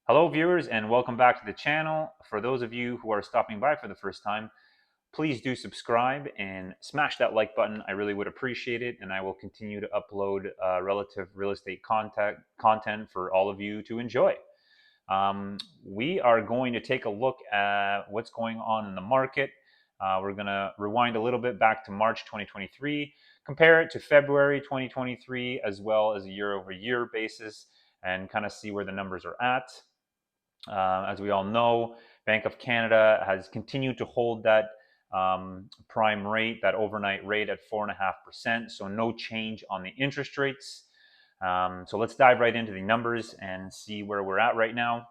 Hello, viewers, and welcome back to the channel. For those of you who are stopping by for the first time, please do subscribe and smash that like button. I really would appreciate it, and I will continue to upload relative real estate content for all of you to enjoy. We are going to take a look at what's going on in the market. We're going to rewind a little bit back to March 2023, compare it to February 2023, as well as a year-over-year basis, and kind of see where the numbers are at. As we all know, Bank of Canada has continued to hold that prime rate, that overnight rate at 4.5%. So no change on the interest rates. So let's dive right into the numbers and see where we're at right now.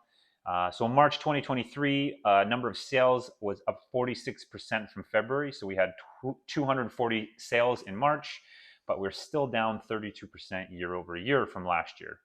So March 2023, number of sales was up 46% from February. So we had 240 sales in March, but we're still down 32% year over year from last year.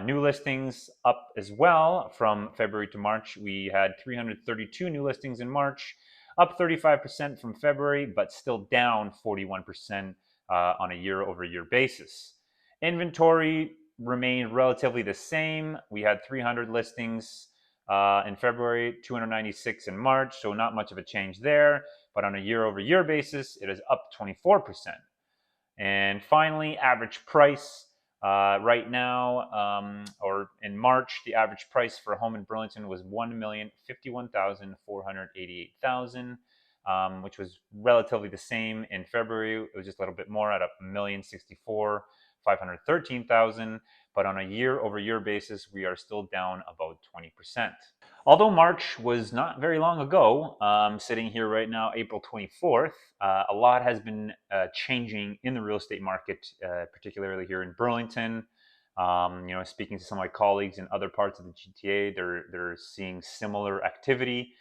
New listings up as well from February to March. We had 332 new listings in March, up 35% from February, but still down 41% on a year-over-year basis. Inventory remained relatively the same. We had 300 listings in February, 296 in March, so not much of a change there. But on a year-over-year basis, it is up 24%. And finally, average price. Right now, or in March, the average price for a home in Burlington was $1,051,488,000, which was relatively the same in February. It was just a little bit more at $1,064,513,000, but on a year-over-year basis, we are still down about 20%. Although March was not very long ago, sitting here right now, April 24th, a lot has been changing in the real estate market, particularly here in Burlington. Speaking to some of my colleagues in other parts of the GTA, they're seeing similar activity.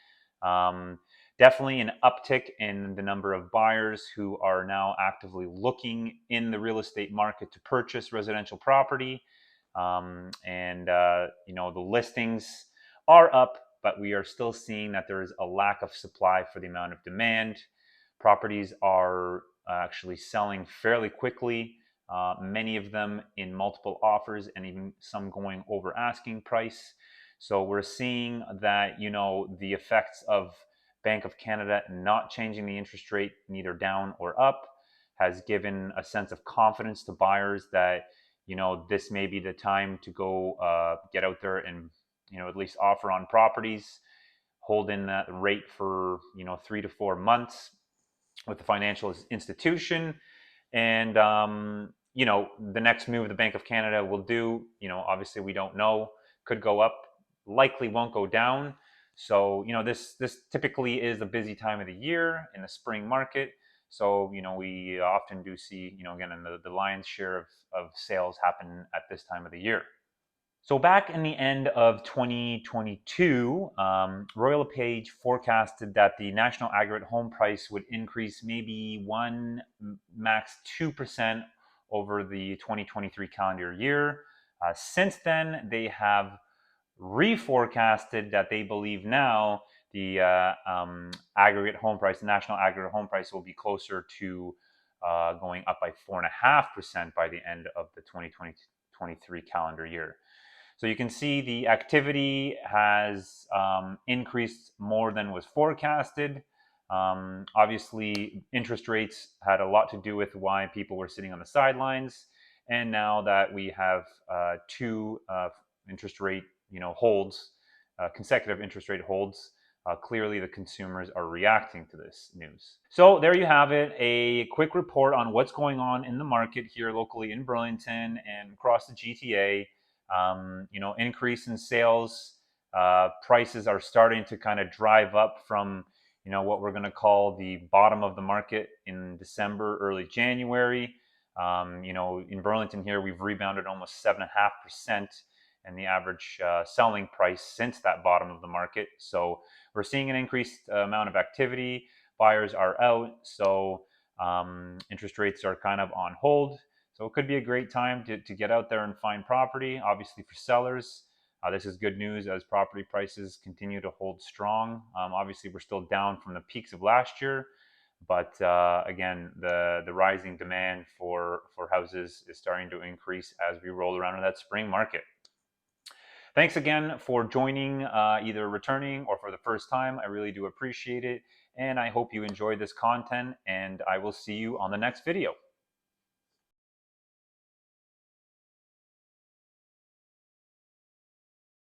Definitely an uptick in the number of buyers who are now actively looking in the real estate market to purchase residential property. The listings are up, but we are still seeing that there is a lack of supply for the amount of demand. Properties are actually selling fairly quickly, many of them in multiple offers and even some going over asking price. So we're seeing that, the effects of Bank of Canada not changing the interest rate, neither down or up, has given a sense of confidence to buyers that, this may be the time to go get out there and, at least offer on properties, hold in that rate for, 3 to 4 months with the financial institution. And, the next move the Bank of Canada will do, obviously we don't know, could go up, likely won't go down. So, this typically is a busy time of the year in the spring market. So, we often do see, again, in the lion's share of sales happen at this time of the year. So back in the end of 2022, Royal LePage forecasted that the national aggregate home price would increase maybe 1, max 2% over the 2023 calendar year. Since then, they have reforecasted that they believe now the aggregate home price, the national aggregate home price, will be closer to going up by 4.5% by the end of the 2023 calendar year. So you can see the activity has increased more than was forecasted. Obviously, interest rates had a lot to do with why people were sitting on the sidelines. And now that we have two interest rate holds, consecutive interest rate holds, clearly the consumers are reacting to this news. So there you have it, a quick report on what's going on in the market here locally in Burlington and across the GTA. Increase in sales. Prices are starting to kind of drive up from, what we're going to call the bottom of the market in December, early January. In Burlington here, we've rebounded almost 7.5% in the average selling price since that bottom of the market. So we're seeing an increased amount of activity. Buyers are out, so interest rates are kind of on hold. So it could be a great time to get out there and find property. Obviously, for sellers, this is good news as property prices continue to hold strong. Obviously, we're still down from the peaks of last year, but again, the rising demand for houses is starting to increase as we roll around in that spring market. Thanks again for joining, either returning or for the first time. I really do appreciate it. And I hope you enjoyed this content, and I will see you on the next video.